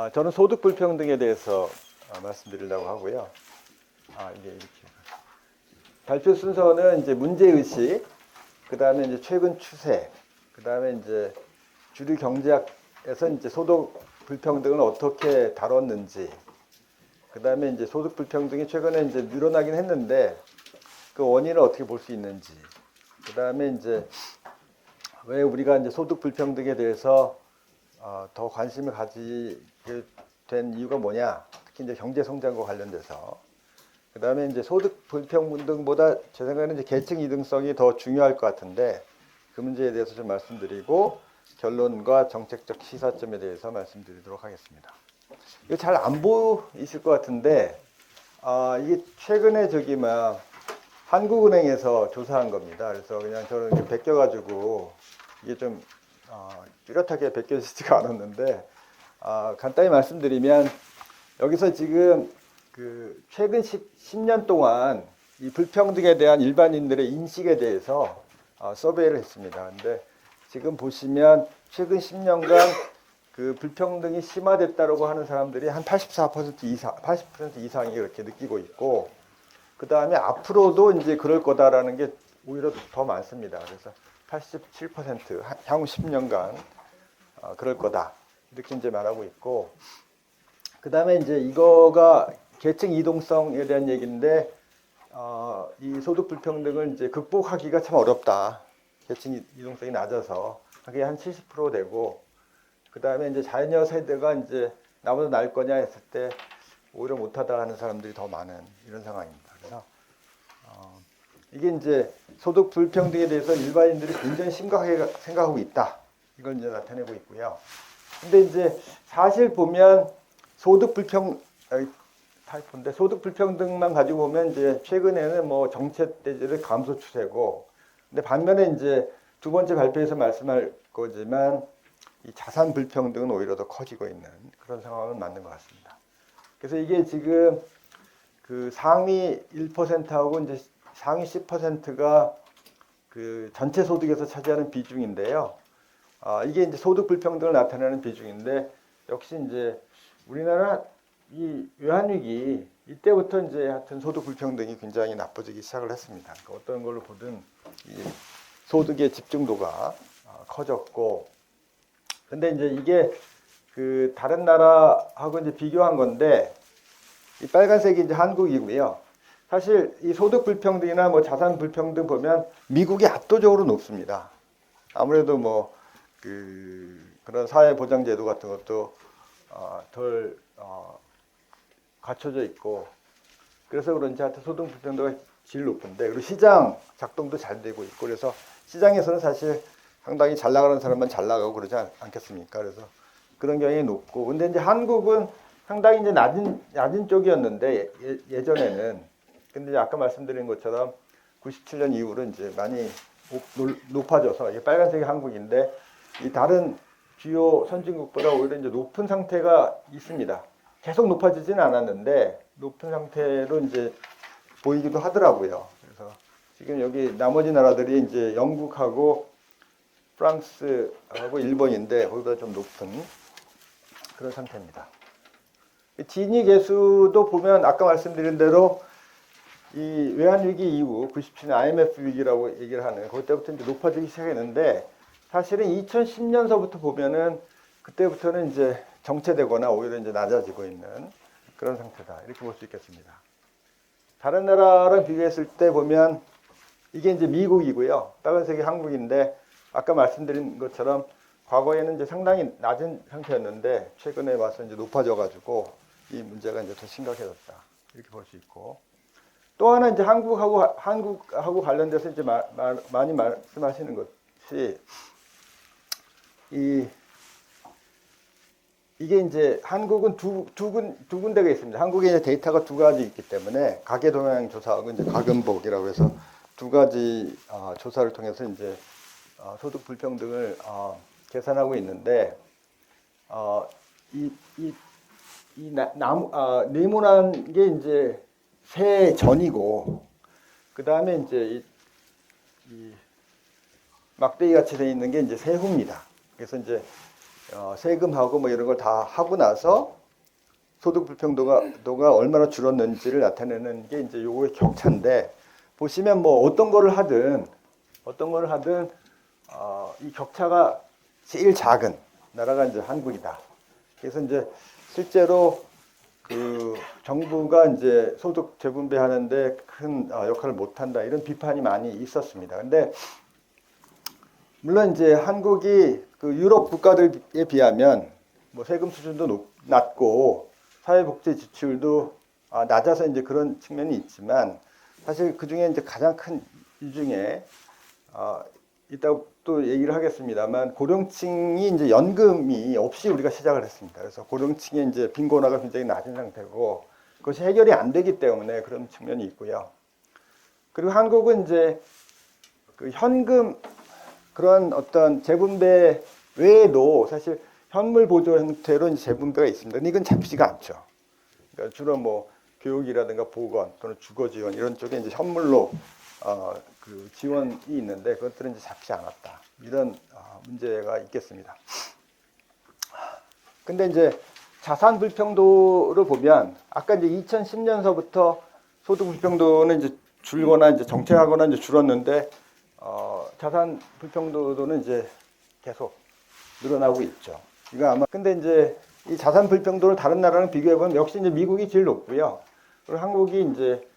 저는 소득 불평등에 대해서 말씀드리려고 하고요. 이게 이렇게 발표 순서는 이제 문제 의식, 그 다음에 이제 최근 추세, 그 다음에 이제 주류 경제학에서 이제 소득 불평등을 어떻게 다뤘는지, 그 다음에 이제 소득 불평등이 최근에 이제 늘어나긴 했는데 그 원인을 어떻게 볼 수 있는지, 그 다음에 이제 왜 우리가 이제 소득 불평등에 대해서 더 관심을 가지게 된 이유가 뭐냐? 특히 이제 경제 성장과 관련돼서. 그 다음에 이제 소득 불평등보다 제 생각에는 이제 계층 이등성이 더 중요할 것 같은데 그 문제에 대해서 좀 말씀드리고 결론과 정책적 시사점에 대해서 말씀드리도록 하겠습니다. 이거 잘 안 보이실 것 같은데 이게 최근에 한국은행에서 조사한 겁니다. 그래서 그냥 저는 이렇게 베껴가지고 이게 좀 뚜렷하게 베껴지지가 않았는데 간단히 말씀드리면 여기서 지금 그 최근 10년 동안 이 불평등에 대한 일반인들의 인식에 대해서 서베이를 했습니다. 근데 지금 보시면 최근 10년간 그 불평등이 심화됐다고 하는 사람들이 한 84% 이상, 80% 이상이 그렇게 느끼고 있고, 그 다음에 앞으로도 이제 그럴 거다라는 게 오히려 더 많습니다. 그래서 87% 향후 10년간 그럴 거다 이렇게 이제 말하고 있고, 그 다음에 이제 이거가 계층 이동성에 대한 얘기인데 이 소득 불평등을 이제 극복하기가 참 어렵다. 계층 이동성이 낮아서 그게 한 70% 되고, 그 다음에 이제 자녀 세대가 이제 나보다 나을 거냐 했을 때 오히려 못하다 하는 사람들이 더 많은 이런 상황입니다. 그래서 이게 이제 소득 불평등에 대해서 일반인들이 굉장히 심각하게 생각하고 있다. 이걸 이제 나타내고 있고요. 근데 이제 사실 보면 소득 불평등만 가지고 보면 이제 최근에는 뭐 정책 대제의 감소 추세고, 근데 반면에 이제 두 번째 발표에서 말씀할 거지만 이 자산 불평등은 오히려 더 커지고 있는 그런 상황은 맞는 것 같습니다. 그래서 이게 지금 그 상위 1%하고 이제 상위 10%가 그 전체 소득에서 차지하는 비중인데요. 이게 이제 소득 불평등을 나타내는 비중인데, 역시 이제 우리나라 이 외환위기 이때부터 이제 하여튼 소득 불평등이 굉장히 나빠지기 시작을 했습니다. 그러니까 어떤 걸로 보든 이 소득의 집중도가 커졌고, 근데 이제 이게 그 다른 나라하고 이제 비교한 건데, 이 빨간색이 이제 한국이고요. 사실 이 소득 불평등이나 뭐 자산 불평등 보면 미국이 압도적으로 높습니다. 아무래도 뭐 그런 사회 보장 제도 같은 것도 덜 갖춰져 있고, 그래서 그런지 하여튼 소득 불평등가 제일 높은데, 그리고 시장 작동도 잘 되고 있고, 그래서 시장에서는 사실 상당히 잘 나가는 사람만 잘 나가고 그러지 않겠습니까? 그래서 그런 경향이 높고, 근데 이제 한국은 상당히 이제 낮은 쪽이었는데 예전에는, 근데 아까 말씀드린 것처럼 97년 이후로 이제 많이 높아져서, 이게 빨간색이 한국인데 이 다른 주요 선진국보다 오히려 이제 높은 상태가 있습니다. 계속 높아지지는 않았는데 높은 상태로 이제 보이기도 하더라고요. 그래서 지금 여기 나머지 나라들이 이제 영국하고 프랑스하고 일본인데 거기보다 좀 높은 그런 상태입니다. 지니 계수도 보면 아까 말씀드린 대로 이 외환위기 이후 97년 IMF 위기라고 얘기를 하는 그때부터 이제 높아지기 시작했는데, 사실은 2010년서부터 보면은 그때부터는 이제 정체되거나 오히려 이제 낮아지고 있는 그런 상태다, 이렇게 볼 수 있겠습니다. 다른 나라랑 비교했을 때 보면 이게 이제 미국이고요. 빨간색이 한국인데, 아까 말씀드린 것처럼 과거에는 이제 상당히 낮은 상태였는데 최근에 와서 이제 높아져가지고 이 문제가 이제 더 심각해졌다, 이렇게 볼 수 있고, 또 하나 이제 한국하고 관련돼서 이제 많이 말씀하시는 것이 이게 이제 한국은 두 군데가 있습니다. 한국에 이제 데이터가 두 가지 있기 때문에 가계 동향 조사하고 이제 가금복이라고 해서 두 가지 조사를 통해서 이제 소득 불평등을 계산하고 있는데, 네모난 게 이제 세 전이고, 그 다음에 이제 이 막대기 같이 되어 있는 게 이제 세후입니다. 그래서 이제 세금하고 뭐 이런 걸 다 하고 나서 소득 불평도가 얼마나 줄었는지를 나타내는 게 이제 요거의 격차인데, 보시면 뭐 어떤 거를 하든 이 격차가 제일 작은 나라가 이제 한국이다. 그래서 이제 실제로 그 정부가 이제 소득 재분배하는데 큰 역할을 못한다, 이런 비판이 많이 있었습니다. 근데 물론 이제 한국이 그 유럽 국가들에 비하면 뭐 세금 수준도 낮고 사회복지 지출도 낮아서 이제 그런 측면이 있지만, 사실 그 중에 이제 가장 큰 이유 중에 이따 또 얘기를 하겠습니다만, 고령층이 이제 연금이 없이 우리가 시작을 했습니다. 그래서 고령층의 이제 빈곤화가 굉장히 낮은 상태고, 그것이 해결이 안 되기 때문에 그런 측면이 있고요. 그리고 한국은 이제 그 현금 그런 어떤 재분배 외에도 사실 현물 보조 형태로 이제 재분배가 있습니다. 근데 이건 잡히지가 않죠. 그러니까 주로 뭐 교육이라든가 보건 또는 주거 지원 이런 쪽에 이제 현물로 그 지원이 있는데, 그것들은 이제 잡히지 않았다, 이런 문제가 있겠습니다. 근데 이제 자산 불평도를 보면, 아까 이제 2010년서부터 소득 불평도는 이제 줄거나 이제 정체하거나 이제 줄었는데, 자산 불평도는 이제 계속 늘어나고 있죠. 이거 아마, 근데 이제 이 자산 불평도를 다른 나라랑 비교해 보면 역시 이제 미국이 제일 높고요. 그리고 한국이 이제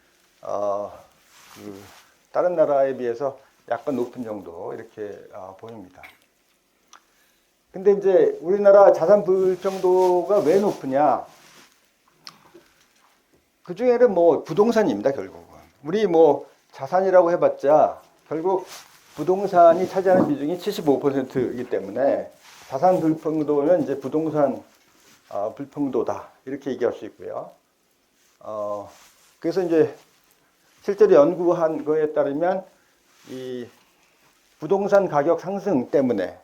다른 나라에 비해서 약간 높은 정도, 이렇게 보입니다. 근데 이제 우리나라 자산 불평도가 왜 높으냐? 그 중에는 뭐 부동산입니다, 결국은. 우리 뭐 자산이라고 해봤자 결국 부동산이 차지하는 비중이 75%이기 때문에 자산 불평도면 이제 부동산 불평도다, 이렇게 얘기할 수 있고요. 그래서 이제 실제로 연구한 거에 따르면 이 부동산 가격 상승 때문에,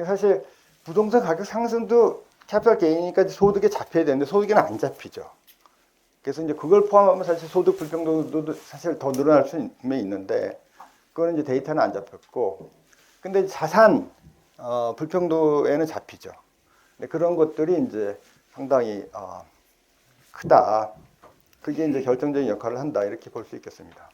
사실 부동산 가격 상승도 캐피탈 게인이니까 소득에 잡혀야 되는데 소득에는 안 잡히죠. 그래서 이제 그걸 포함하면 사실 소득 불평도도 사실 더 늘어날 수 있는데, 그거는 이제 데이터는 안 잡혔고, 근데 자산 불평도에는 잡히죠. 근데 그런 것들이 이제 상당히 크다. 그게 이제 결정적인 역할을 한다, 이렇게 볼 수 있겠습니다.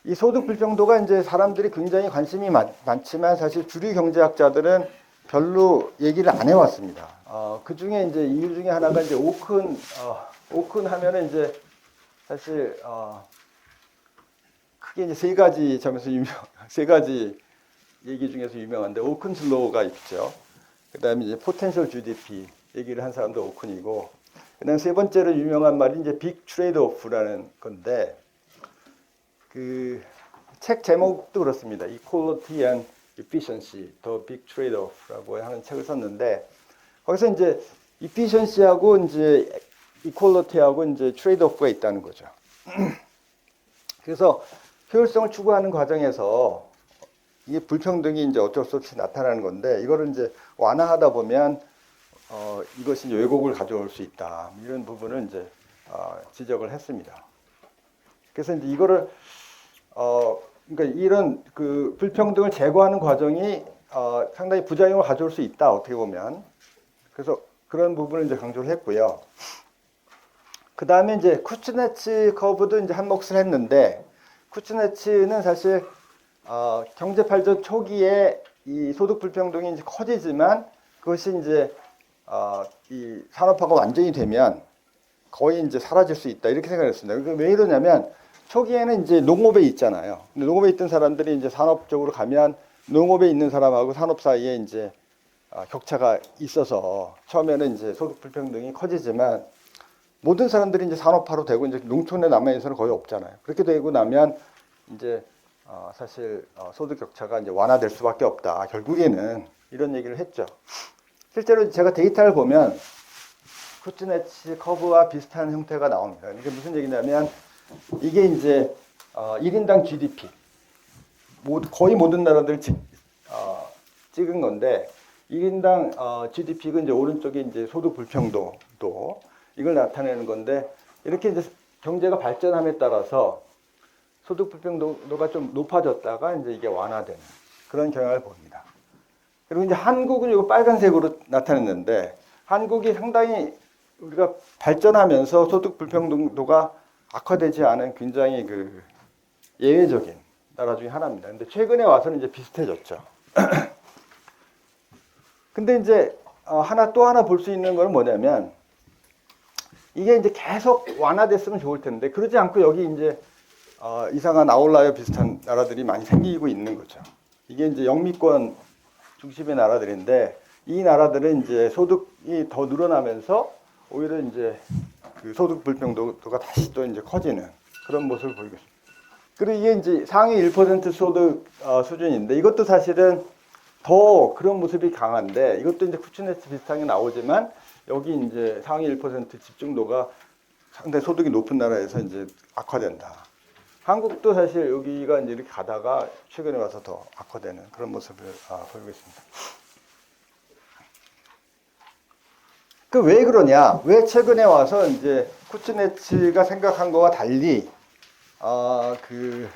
이 소득 불평도가 이제 사람들이 굉장히 관심이 많지만 사실 주류 경제학자들은 별로 얘기를 안 해왔습니다. 그 중에 이제 이유 중에 하나가 이제 오큰 하면은 이제 사실 크게 이제 세 가지 점에서 세 가지 얘기 중에서 유명한데, 오큰스 로우가 있죠. 그다음에 이제 포텐셜 GDP 얘기를 한 사람도 오큰이고, 그다음 세 번째로 유명한 말이 이제 빅 트레이드 오프라는 건데, 그 책 제목도 그렇습니다. Equality and Efficiency, The Big Trade-off라고 하는 책을 썼는데, 거기서 이제 efficiency하고 이제 equality하고 이제 트레이드-오프가 있다는 거죠. 그래서 효율성을 추구하는 과정에서 이게 불평등이 이제 어쩔 수 없이 나타나는 건데, 이거를 이제 완화하다 보면 이것이 이제 왜곡을 가져올 수 있다, 이런 부분을 이제 지적을 했습니다. 그래서 이제 이거를 그러니까 이런 그 불평등을 제거하는 과정이 상당히 부작용을 가져올 수 있다, 어떻게 보면. 그래서 그런 부분을 이제 강조를 했고요. 그 다음에 이제 쿠츠네츠 커브도 이제 한 몫을 했는데, 쿠츠네츠는 사실 경제 발전 초기에 이 소득 불평등이 이제 커지지만, 그것이 이제 이 산업화가 완전히 되면 거의 이제 사라질 수 있다, 이렇게 생각했습니다. 그러니까 왜 이러냐면, 초기에는 이제 농업에 있잖아요. 근데 농업에 있던 사람들이 이제 산업 쪽으로 가면 농업에 있는 사람하고 산업 사이에 이제 격차가 있어서 처음에는 이제 소득 불평등이 커지지만, 모든 사람들이 이제 산업화로 되고 이제 농촌에 남아 있는 사람은 거의 없잖아요. 그렇게 되고 나면 이제 사실 소득 격차가 이제 완화될 수밖에 없다, 결국에는, 이런 얘기를 했죠. 실제로 제가 데이터를 보면 쿠츠네츠 커브와 비슷한 형태가 나옵니다. 이게 무슨 얘기냐면, 이게 이제 1인당 GDP, 거의 모든 나라들 찍은 건데, 1인당 GDP가 이제 오른쪽에 이제 소득 불평도도 이걸 나타내는 건데, 이렇게 이제 경제가 발전함에 따라서 소득 불평도가 좀 높아졌다가 이제 이게 완화되는 그런 경향을 봅니다. 그리고 이제 한국은 이거 빨간색으로 나타냈는데 한국이 상당히 우리가 발전하면서 소득 불평등도가 악화되지 않은 굉장히 그 예외적인 나라 중에 하나입니다. 근데 최근에 와서는 이제 비슷해졌죠. 근데 이제 또 하나 볼 수 있는 건 뭐냐면 이게 이제 계속 완화됐으면 좋을 텐데 그러지 않고 여기 이제 이상한 아웃라이어 비슷한 나라들이 많이 생기고 있는 거죠. 이게 이제 영미권 중심의 나라들인데 이 나라들은 이제 소득이 더 늘어나면서 오히려 이제 그 소득 불평등도가 다시 또 이제 커지는 그런 모습을 보이고 있습니다. 그리고 이게 이제 상위 1% 소득 수준인데 이것도 사실은 더 그런 모습이 강한데 이것도 이제 쿠츠네츠 비슷하게 나오지만 여기 이제 상위 1% 집중도가 상당히 소득이 높은 나라에서 이제 악화된다. 한국도 사실 여기가 이제 이렇게 가다가 최근에 와서 더 악화되는 그런 모습을 보이고 있습니다. 그 왜 그러냐? 왜 최근에 와서 이제 쿠츠네츠가 생각한 거와 달리 그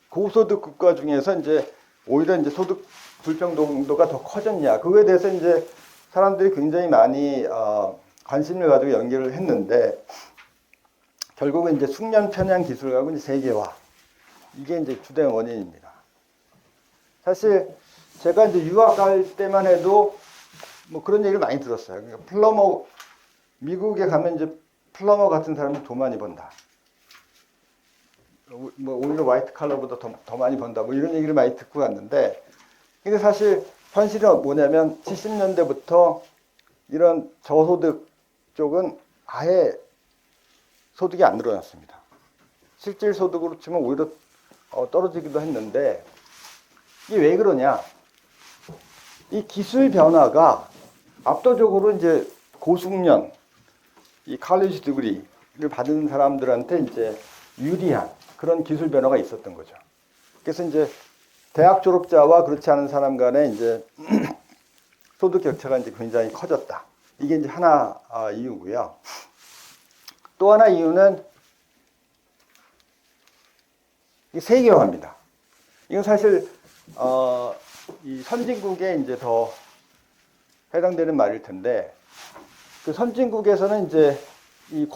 고소득 국가 중에서 이제 오히려 이제 소득 불평등도가 더 커졌냐? 그거에 대해서 이제 사람들이 굉장히 많이 관심을 가지고 연구를 했는데 결국은 이제 숙련 편향 기술하고 이제 세계화 이게 이제 주된 원인입니다. 사실 제가 이제 유학 갈 때만 해도 뭐 그런 얘기를 많이 들었어요. 그러니까 플러머 미국에 가면 이제 플러머 같은 사람이 돈 많이 번다. 뭐 오히려 화이트 칼러보다 더 많이 번다. 뭐 이런 얘기를 많이 듣고 갔는데 근데 사실 현실은 뭐냐면 70년대부터 이런 저소득 쪽은 아예 소득이 안 늘어났습니다. 실질 소득으로 치면 오히려 떨어지기도 했는데 이게 왜 그러냐? 이 기술 변화가 압도적으로 이제 고숙련 이 칼리지 디그리를 받은 사람들한테 이제 유리한 그런 기술 변화가 있었던 거죠. 그래서 이제 대학 졸업자와 그렇지 않은 사람 간의 이제 소득 격차가 이제 굉장히 커졌다. 이게 이제 하나 이유고요. 또 하나 이유는 이 세계화입니다. 이건 사실 이 선진국에 이제 더 해당되는 말일 텐데 그 선진국에서는 이제 이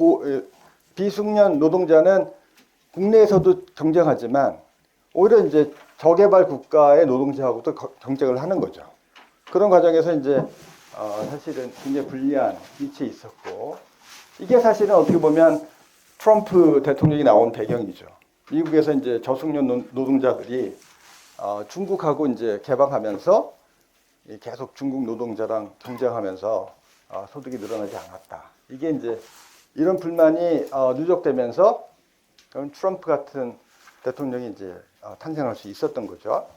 비숙련 노동자는 국내에서도 경쟁하지만 오히려 이제 저개발 국가의 노동자하고도 경쟁을 하는 거죠. 그런 과정에서 이제 사실은 굉장히 불리한 위치에 있었고 이게 사실은 어떻게 보면 트럼프 대통령이 나온 배경이죠. 미국에서 이제 저숙련 노동자들이 중국하고 이제 개방하면서 계속 중국 노동자랑 경쟁하면서 소득이 늘어나지 않았다. 이게 이제 이런 불만이 누적되면서 트럼프 같은 대통령이 이제 탄생할 수 있었던 거죠.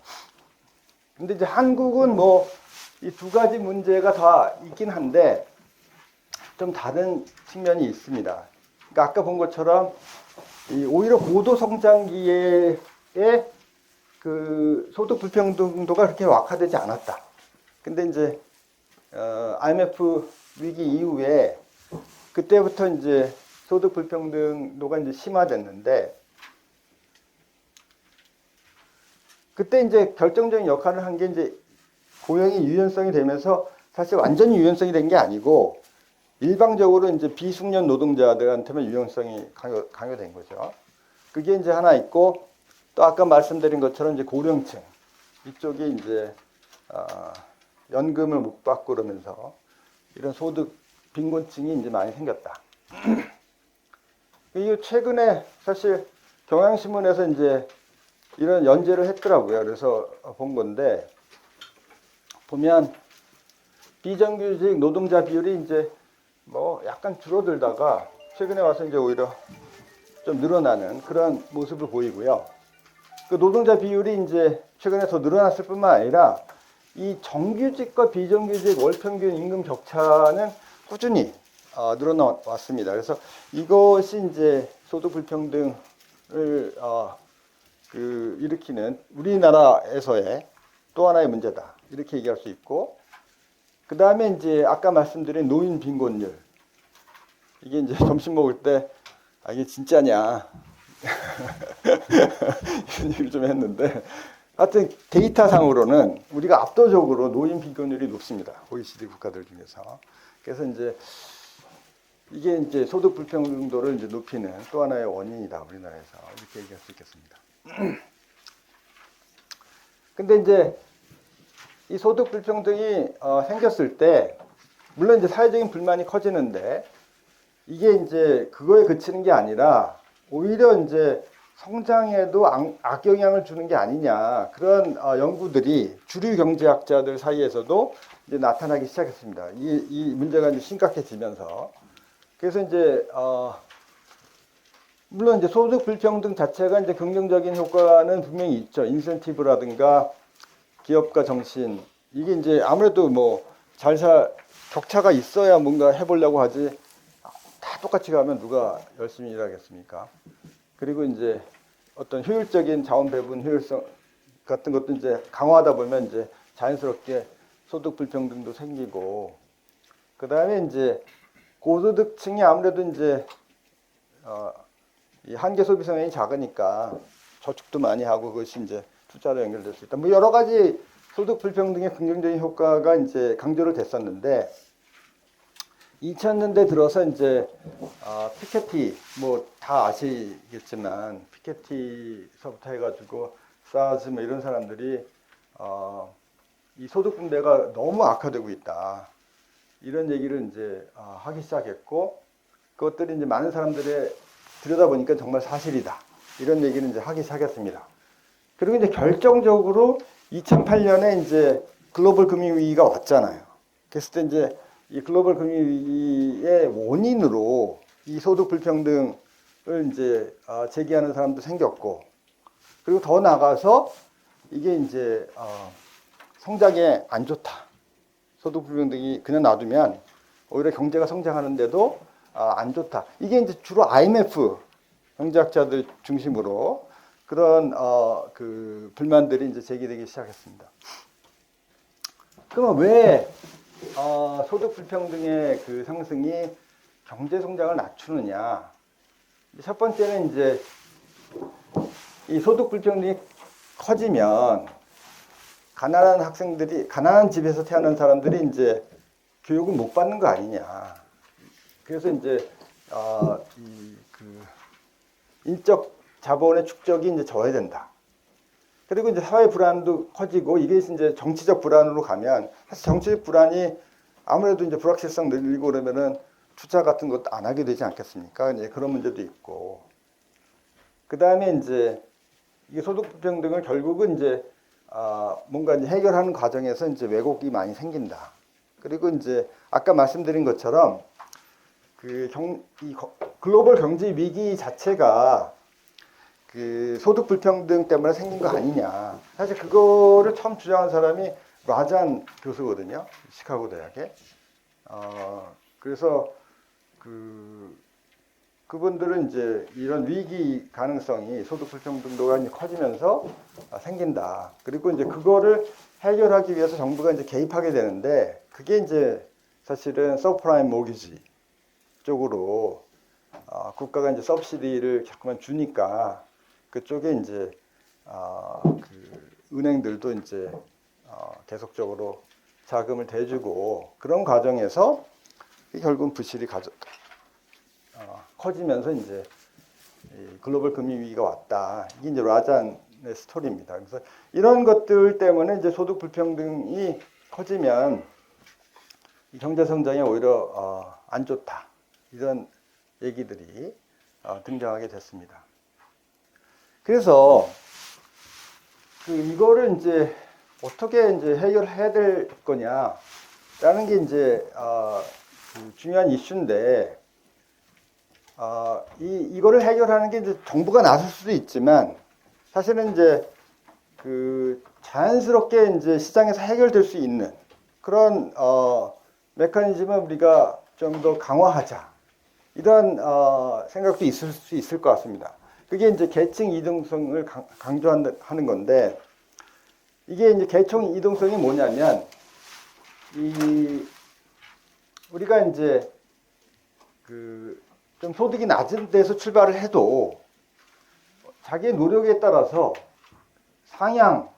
근데 이제 한국은 뭐 이 두 가지 문제가 다 있긴 한데 좀 다른 측면이 있습니다. 그러니까 아까 본 것처럼 오히려 고도 성장기에 그 소득 불평등도가 그렇게 악화되지 않았다. 근데 이제 IMF 위기 이후에 그때부터 이제 소득 불평등도가 이제 심화됐는데 그때 이제 결정적인 역할을 한 게 이제 고용이 유연성이 되면서 사실 완전히 유연성이 된 게 아니고 일방적으로 이제 비숙련 노동자들한테만 유연성이 강요된 거죠. 그게 이제 하나 있고 또 아까 말씀드린 것처럼 이제 고령층 이쪽이 이제 연금을 못 받고 그러면서 이런 소득 빈곤층이 이제 많이 생겼다. 이게 최근에 사실 경향신문에서 이제 이런 연재를 했더라고요. 그래서 본 건데 보면 비정규직 노동자 비율이 이제 뭐 약간 줄어들다가 최근에 와서 이제 오히려 좀 늘어나는 그런 모습을 보이고요. 그 노동자 비율이 이제 최근에 더 늘어났을 뿐만 아니라 이 정규직과 비정규직 월평균 임금 격차는 꾸준히 늘어나왔습니다. 그래서 이것이 이제 소득 불평등을 일으키는 우리나라에서의 또 하나의 문제다. 이렇게 얘기할 수 있고, 그 다음에 이제 아까 말씀드린 노인 빈곤율. 이게 이제 점심 먹을 때, 이게 진짜냐. 이런 얘기를 좀 했는데, 하여튼 데이터상으로는 우리가 압도적으로 노인 비교율이 높습니다. OECD 국가들 중에서. 그래서 이제 이게 이제 소득 불평등도를 이제 높이는 또 하나의 원인이다, 우리나라에서. 이렇게 얘기할 수 있겠습니다. 근데 이제 이 소득 불평등이 생겼을 때, 물론 이제 사회적인 불만이 커지는데, 이게 이제 그거에 그치는 게 아니라, 오히려 이제 성장에도 악영향을 주는 게 아니냐, 그런 연구들이 주류 경제학자들 사이에서도 이제 나타나기 시작했습니다. 이 문제가 이제 심각해지면서. 그래서 이제 물론 이제 소득 불평등 자체가 이제 긍정적인 효과는 분명히 있죠. 인센티브라든가 기업가 정신, 이게 이제 아무래도 뭐 격차가 있어야 뭔가 해보려고 하지, 다 똑같이 가면 누가 열심히 일하겠습니까? 그리고 이제 어떤 효율적인 자원 배분 효율성 같은 것도 이제 강화하다 보면 이제 자연스럽게 소득 불평등도 생기고, 그 다음에 이제 고소득층이 아무래도 이제 이 한계 소비 성향이 작으니까 저축도 많이 하고 그것이 이제 투자로 연결될 수 있다. 뭐 여러 가지 소득 불평등의 긍정적인 효과가 이제 강조를 됐었는데, 2000년대 들어서 이제 피케티, 뭐 다 아시겠지만 피케티서부터 해가지고 사즈 뭐 이런 사람들이 이 소득 분배가 너무 악화되고 있다, 이런 얘기를 이제 하기 시작했고, 그것들이 이제 많은 사람들의 들여다보니까 정말 사실이다, 이런 얘기를 이제 하기 시작했습니다. 그리고 이제 결정적으로 2008년에 이제 글로벌 금융위기가 왔잖아요. 그랬을 때 이제 이 글로벌 금융위기의 원인으로 이 소득 불평등을 이제 제기하는 사람도 생겼고, 그리고 더 나가서 이게 이제 성장에 안 좋다, 소득 불평등이 그냥 놔두면 오히려 경제가 성장하는데도 안 좋다, 이게 이제 주로 IMF 경제학자들 중심으로 그런 그 불만들이 이제 제기되기 시작했습니다. 그러면 왜 소득 불평등의 그 상승이 경제 성장을 낮추느냐? 첫 번째는 이제 이 소득 불평등이 커지면 가난한 학생들이, 가난한 집에서 태어난 사람들이 이제 교육을 못 받는 거 아니냐. 그래서 이제 인적 자본의 축적이 이제 져야 된다. 그리고 이제 사회 불안도 커지고, 이게 이제 정치적 불안으로 가면, 사실 정치적 불안이 아무래도 이제 불확실성 늘리고 그러면은 투자 같은 것도 안 하게 되지 않겠습니까? 이제 그런 문제도 있고. 그 다음에 이제 이게 소득 불평등을 결국은 이제 뭔가 이제 해결하는 과정에서 이제 왜곡이 많이 생긴다. 그리고 이제 아까 말씀드린 것처럼 이 글로벌 경제 위기 자체가 그 소득 불평등 때문에 생긴 거 아니냐. 사실 그거를 처음 주장한 사람이 라잔 교수거든요, 시카고 대학에. 그래서 그분들은 이제 이런 위기 가능성이 소득 불평등도가 이제 커지면서 생긴다. 그리고 이제 그거를 해결하기 위해서 정부가 이제 개입하게 되는데, 그게 이제 사실은 서프라임 모기지 쪽으로 국가가 이제 서브시디를 자꾸만 주니까 그쪽에 이제 은행들도 이제 계속적으로 자금을 대주고, 그런 과정에서 결국은 부실이 커지면서 이제 글로벌 금융 위기가 왔다. 이게 이제 라잔의 스토리입니다. 그래서 이런 것들 때문에 이제 소득 불평등이 커지면 경제 성장에 오히려 안 좋다, 이런 얘기들이 등장하게 됐습니다. 그래서 이거를 이제 어떻게 이제 해결해야 될 거냐라는 게 이제 중요한 이슈인데, 이거를 해결하는 게 이제 정부가 나설 수도 있지만, 사실은 이제 자연스럽게 이제 시장에서 해결될 수 있는 그런 메커니즘을 우리가 좀 더 강화하자, 이런 생각도 있을 수 있을 것 같습니다. 그게 이제 계층 이동성을 강조하는 건데, 이게 이제 계층 이동성이 뭐냐면, 우리가 이제 좀 소득이 낮은 데서 출발을 해도 자기의 노력에 따라서 상향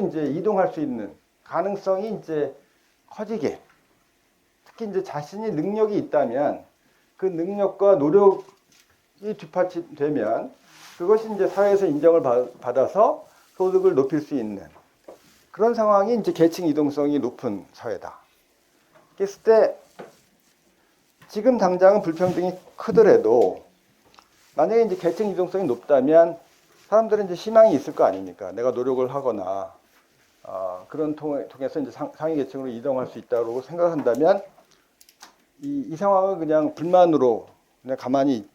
이제 이동할 수 있는 가능성이 이제 커지게, 특히 이제 자신이 능력이 있다면 그 능력과 노력이 뒷받침되면 그것이 이제 사회에서 인정을 받아서 소득을 높일 수 있는 그런 상황이 이제 계층 이동성이 높은 사회다. 그랬을 때 지금 당장은 불평등이 크더라도 만약에 이제 계층 이동성이 높다면 사람들은 이제 희망이 있을 거 아닙니까? 내가 노력을 하거나 그런 통해서 이제 상위 계층으로 이동할 수 있다고 생각한다면 이 상황을 그냥 불만으로 그냥 가만히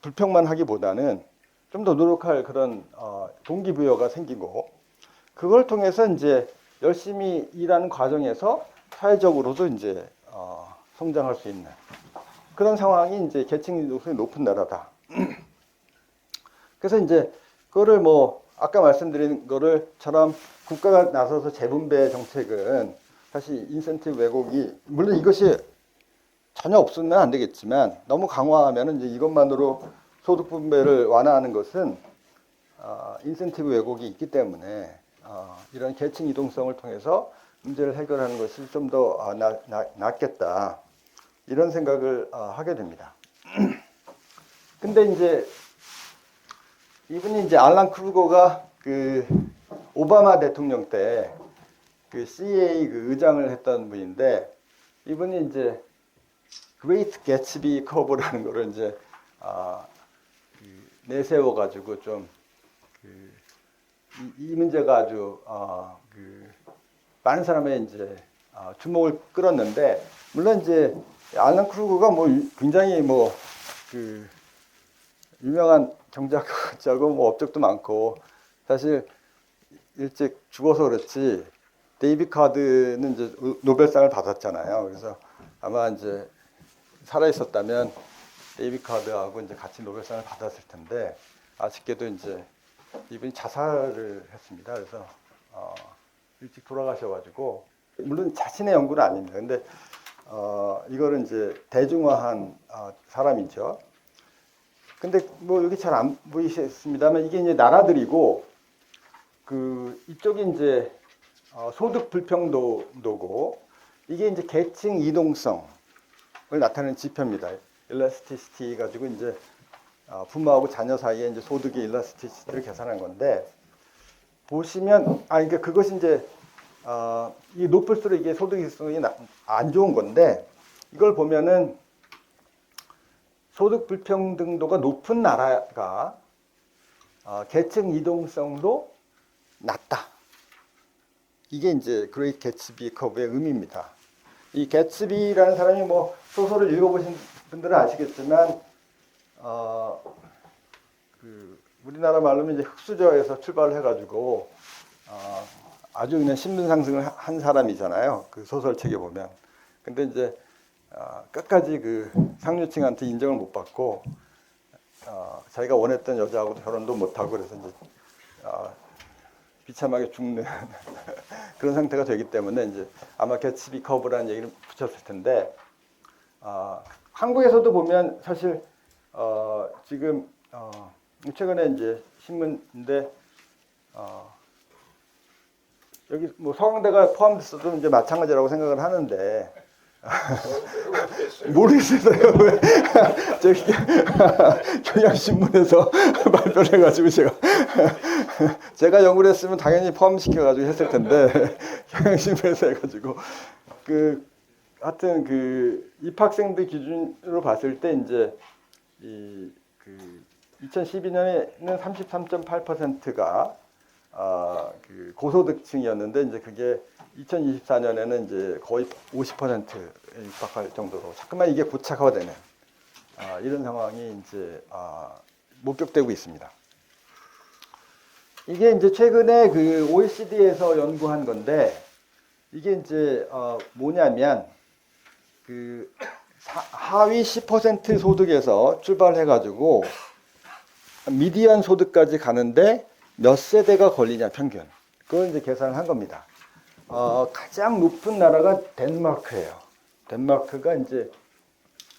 불평만 하기보다는 좀 더 노력할 그런 동기부여가 생기고 그걸 통해서 이제 열심히 일하는 과정에서 사회적으로도 이제 성장할 수 있는 그런 상황이 이제 계층 이동성이 높은 나라다. 그래서 이제 그거를 뭐 아까 말씀드린 거를처럼 국가가 나서서 재분배 정책은 사실 인센티브 왜곡이 물론 이것이 전혀 없으면 안 되겠지만 너무 강화하면 이제 이것만으로 소득 분배를 완화하는 것은 인센티브 왜곡이 있기 때문에 이런 계층 이동성을 통해서 문제를 해결하는 것이 좀 더 낫겠다 이런 생각을 하게 됩니다. 근데 이제 이분이 이제 알란 크루거가 그 오바마 대통령 때 그 CA 그 의장을 했던 분인데 이분이 이제 그레이트 개츠비 커브라는 거를 이제 내세워 가지고 좀 이 문제가 아주 많은 사람의 이제 주목을 끌었는데 물론 이제 알란 크루거가 뭐 굉장히 뭐 그 유명한 경제학자고 뭐 업적도 많고 사실 일찍 죽어서 그렇지 데이비 카드는 이제 노벨상을 받았잖아요. 그래서 아마 이제 살아 있었다면 데이비 카드하고 이제 같이 노벨상을 받았을 텐데 아쉽게도 이제 이분이 자살을 했습니다. 그래서 일찍 돌아가셔가지고 물론 자신의 연구는 아닙니다. 근데 이거를 이제 대중화한 사람이죠. 근데 뭐 여기 잘 안 보이셨습니다만 이게 이제 나라들이고 그 이쪽이 이제 소득 불평등도고 이게 이제 계층 이동성을 나타내는 지표입니다. 일라스티시티 가지고 이제 부모하고 자녀 사이에 이제 소득의 일라스티시티를 계산한 건데 보시면 그러니까 그것이 이제 이 높을수록 이게 소득 일성이 안 좋은 건데 이걸 보면은 소득 불평등도가 높은 나라가 계층 이동성도 낮다. 이게 이제 그레이트 개츠비 커브의 의미입니다. 이 개츠비라는 사람이 뭐 소설을 읽어보신 분들은 아시겠지만 그 우리나라 말로는 이제 흑수저에서 출발을 해가지고 아주 그냥 신분 상승을 한 사람이잖아요. 그 소설책에 보면. 근데 이제 끝까지 그 상류층한테 인정을 못 받고 자기가 원했던 여자하고도 결혼도 못 하고 그래서 이제 비참하게 죽는 그런 상태가 되기 때문에 이제 아마 개츠비 커브라는 얘기를 붙였을 텐데 한국에서도 보면 사실 지금 최근에 이제 신문인데 여기 뭐 서강대가 포함됐어도 이제 마찬가지라고 생각을 하는데 모르겠어요. 왜 저기 경향신문에서 발표를 해가지고 제가 연구를 했으면 당연히 포함시켜가지고 했을 텐데 경향신문에서 해가지고 하여튼 그 입학생들 기준으로 봤을 때 이제 이 2012년에는 33.8%가 그 고소득층이었는데 이제 그게 2024년에는 이제 거의 50%에 입학할 정도로 자꾸만 이게 고착화되는 이런 상황이 이제 목격되고 있습니다. 이게 이제 최근에 그 OECD에서 연구한 건데 이게 이제 뭐냐면 그 하위 10% 소득에서 출발해가지고 미디안 소득까지 가는데 몇 세대가 걸리냐 평균 그걸 이제 계산을 한 겁니다. 가장 높은 나라가 덴마크예요. 덴마크가 이제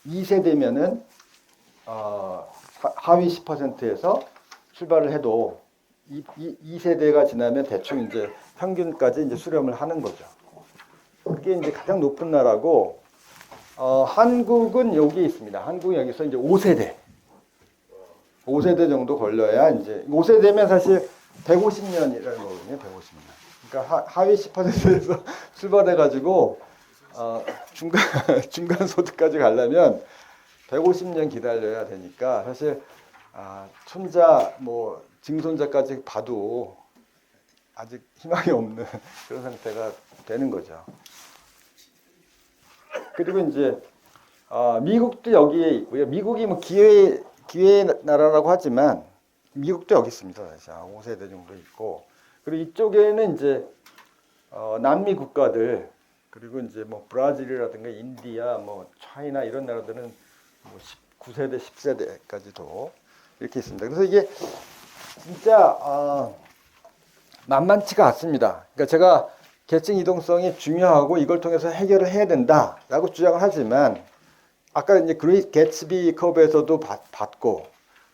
2세대면은 하위 10%에서 출발을 해도 2세대가 지나면 대충 이제 평균까지 이제 수렴을 하는 거죠. 그게 이제 가장 높은 나라고, 한국은 여기 있습니다. 한국은 여기서 이제 5세대 정도 걸려야 이제 5세대면 사실 150년이라는 거거든요. 150년. 그러니까 하위 10%에서 출발해가지고 중간 소득까지 가려면 150년 기다려야 되니까 사실 손자 뭐 증손자까지 봐도 아직 희망이 없는 그런 상태가 되는 거죠. 그리고 이제 미국도 여기에 있고요. 미국이 뭐 기회의 나라라고 하지만 미국도 여기 있습니다. 사실 5세대 정도 있고, 그리고 이쪽에는 이제 남미 국가들, 그리고 이제 뭐 브라질이라든가 인디아, 뭐 차이나 이런 나라들은 뭐 9세대, 10세대까지도 이렇게 있습니다. 그래서 이게 진짜 만만치가 않습니다. 그러니까 제가 계층 이동성이 중요하고 이걸 통해서 해결을 해야 된다라고 주장을 하지만, 아까 이제 그레이트 개츠비 커브에서도 봤고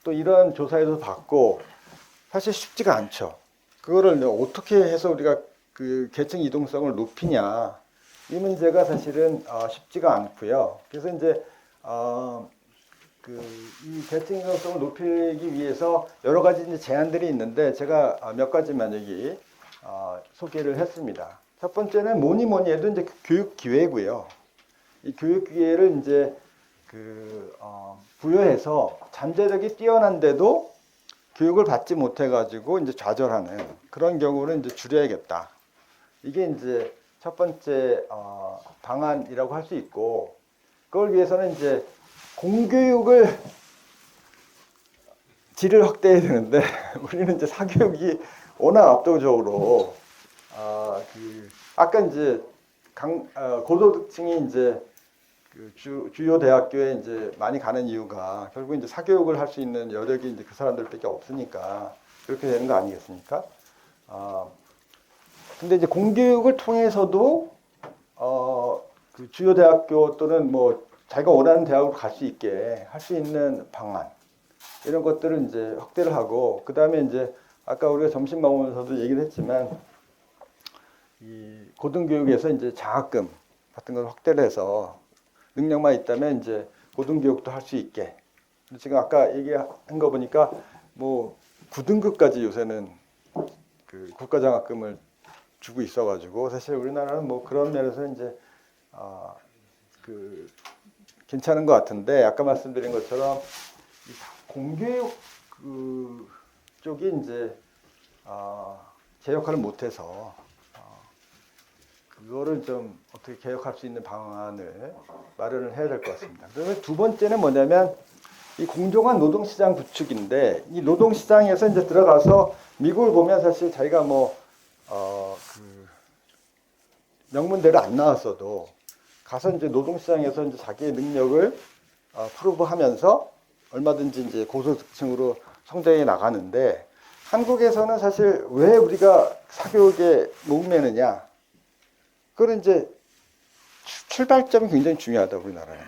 또 이런 조사에도 봤고 사실 쉽지가 않죠. 그거를 어떻게 해서 우리가 그 계층 이동성을 높이냐, 이 문제가 사실은 쉽지가 않고요. 그래서 이제 이 계층 이동성을 높이기 위해서 여러 가지 이제 제안들이 있는데 제가 몇 가지만 여기 소개를 했습니다. 첫 번째는 뭐니 해도 이제 교육 기회고요. 이 교육 기회를 이제 부여해서 잠재력이 뛰어난데도 교육을 받지 못해가지고 이제 좌절하는 그런 경우는 이제 줄여야겠다. 이게 이제 첫 번째 방안이라고 할 수 있고, 그걸 위해서는 이제 공교육을 질을 확대해야 되는데 우리는 이제 사교육이 워낙 압도적으로 아까 이제 고소득층이 이제 주요 대학교에 이제 많이 가는 이유가 결국 이제 사교육을 할 수 있는 여력이 이제 그 사람들밖에 없으니까 그렇게 되는 거 아니겠습니까? 근데 이제 공교육을 통해서도 그 주요 대학교 또는 뭐 자기가 원하는 대학으로 갈 수 있게 할 수 있는 방안, 이런 것들을 이제 확대를 하고, 그 다음에 이제 아까 우리가 점심 먹으면서도 얘기를 했지만 이 고등교육에서 이제 장학금 같은 걸 확대를 해서 능력만 있다면 이제 고등교육도 할 수 있게. 지금 아까 얘기한 거 보니까 뭐 9등급까지 요새는 그 국가장학금을 주고 있어가지고 사실 우리나라는 뭐 그런 면에서 이제 괜찮은 것 같은데, 아까 말씀드린 것처럼 이 공교육 쪽이 이제 제 역할을 못해서 그거를 좀 어떻게 개혁할 수 있는 방안을 마련을 해야 될 것 같습니다. 그다음에 두 번째는 뭐냐면 이 공정한 노동시장 구축인데, 이 노동시장에서 이제 들어가서 미국을 보면 사실 자기가 뭐 명문대를 안 나왔어도 가서 이제 노동시장에서 이제 자기의 능력을 프루브하면서 얼마든지 이제 고소득층으로 성장해 나가는데, 한국에서는 사실 왜 우리가 사교육에 목매느냐? 그건 이제 출발점이 굉장히 중요하다, 우리나라에.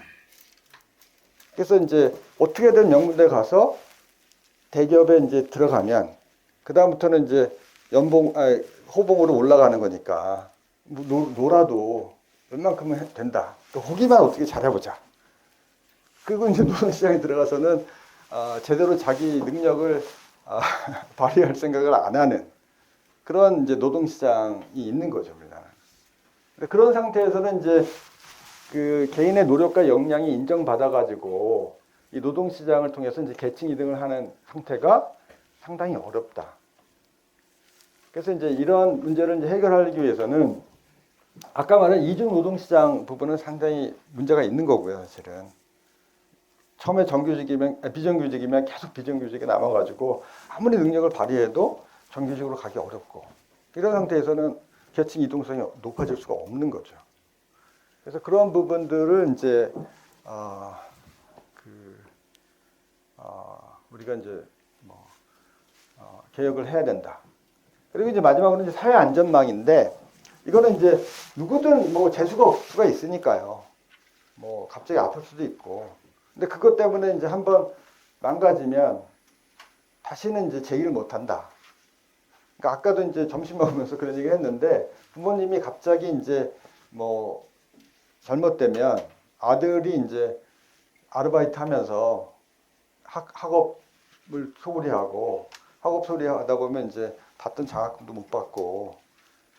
그래서 이제 어떻게든 명문대 가서 대기업에 이제 들어가면 그 다음부터는 이제 호봉으로 올라가는 거니까 놀아도 웬만큼은 된다. 거기만 어떻게 잘해보자. 그리고 이제 노동시장에 들어가서는 제대로 자기 능력을 발휘할 생각을 안 하는 그런 이제 노동시장이 있는 거죠, 우리나라. 그런 상태에서는 이제 그 개인의 노력과 역량이 인정받아가지고 이 노동시장을 통해서 이제 계층 이등을 하는 상태가 상당히 어렵다. 그래서 이제 이런 문제를 이제 해결하기 위해서는 아까 말한 이중 노동시장 부분은 상당히 문제가 있는 거고요, 사실은. 처음에 비정규직이면 계속 비정규직에 남아가지고 아무리 능력을 발휘해도 정규직으로 가기 어렵고, 이런 상태에서는 계층 이동성이 높아질 수가 없는 거죠. 그래서 그런 부분들을 이제 우리가 이제 개혁을 해야 된다. 그리고 이제 마지막으로 이제 사회 안전망인데, 이거는 이제 누구든 뭐 재수가 없을 수가 있으니까요. 뭐 갑자기 아플 수도 있고. 근데 그것 때문에 이제 한번 망가지면 다시는 이제 제기를 못 한다. 그러니까 아까도 이제 점심 먹으면서 그런 얘기 했는데 부모님이 갑자기 이제 뭐 잘못되면 아들이 이제 아르바이트 하면서 학업을 소홀히 하고 학업 소홀히 하다 보면 이제 받던 장학금도 못 받고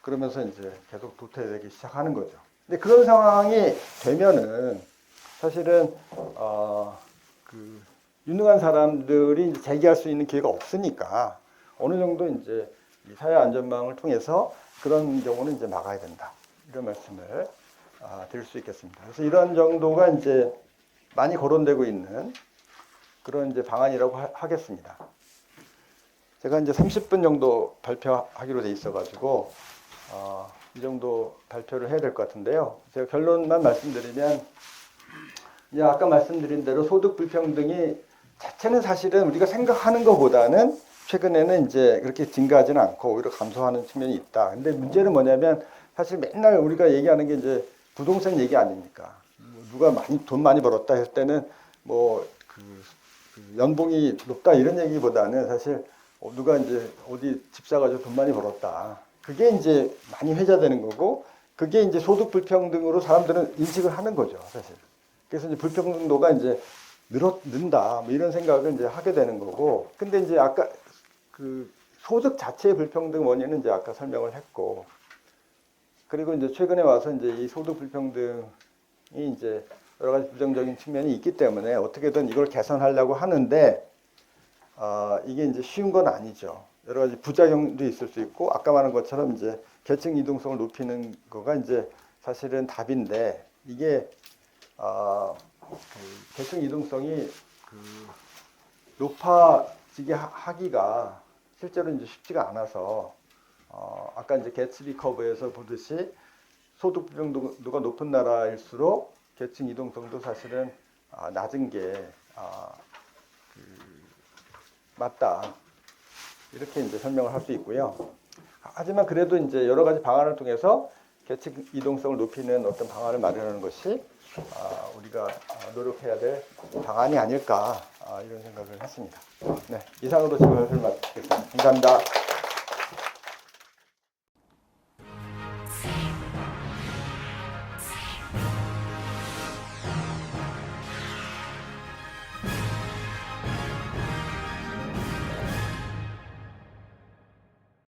그러면서 이제 계속 도태되기 시작하는 거죠. 근데 그런 상황이 되면은 사실은 그 유능한 사람들이 이제 제기할 수 있는 기회가 없으니까 어느 정도 이제 이 사회 안전망을 통해서 그런 경우는 이제 막아야 된다. 이런 말씀을 드릴 수 있겠습니다. 그래서 이런 정도가 이제 많이 거론되고 있는 그런 이제 방안이라고 하겠습니다. 제가 이제 30분 정도 발표하기로 돼 있어가지고 이 정도 발표를 해야 될 것 같은데요. 제가 결론만 말씀드리면 이제 아까 말씀드린 대로 소득 불평등이 자체는 사실은 우리가 생각하는 것보다는 최근에는 이제 그렇게 증가하지는 않고 오히려 감소하는 측면이 있다. 근데 문제는 뭐냐면 사실 맨날 우리가 얘기하는 게 이제 부동산 얘기 아닙니까? 누가 돈 많이 벌었다 했을 때는 뭐 그 연봉이 높다 이런 얘기보다는 사실 누가 이제 어디 집 사가지고 돈 많이 벌었다. 그게 이제 많이 회자되는 거고 그게 이제 소득 불평등으로 사람들은 인식을 하는 거죠, 사실. 그래서 이제 불평등도가 이제 는다 뭐 이런 생각을 이제 하게 되는 거고. 근데 이제 아까 그 소득 자체의 불평등 원인은 이제 아까 설명을 했고. 그리고 이제 최근에 와서 이제 이 소득 불평등이 이제 여러 가지 부정적인 측면이 있기 때문에 어떻게든 이걸 개선하려고 하는데 이게 이제 쉬운 건 아니죠. 여러 가지 부작용도 있을 수 있고 아까 말한 것처럼 이제 계층 이동성을 높이는 거가 이제 사실은 답인데 이게 그 계층 이동성이 그 높아지게 하기가 실제로 이제 쉽지가 않아서 아까 이제 개츠비 커브에서 보듯이 소득 불평등도가 높은 나라일수록 계층 이동성도 사실은 낮은 게 맞다. 이렇게 이제 설명을 할 수 있고요. 하지만 그래도 이제 여러 가지 방안을 통해서 계층 이동성을 높이는 어떤 방안을 마련하는 것이 우리가 노력해야 될 방안이 아닐까 이런 생각을 했습니다. 네, 이상으로 질문을 마치겠습니다. 감사합니다.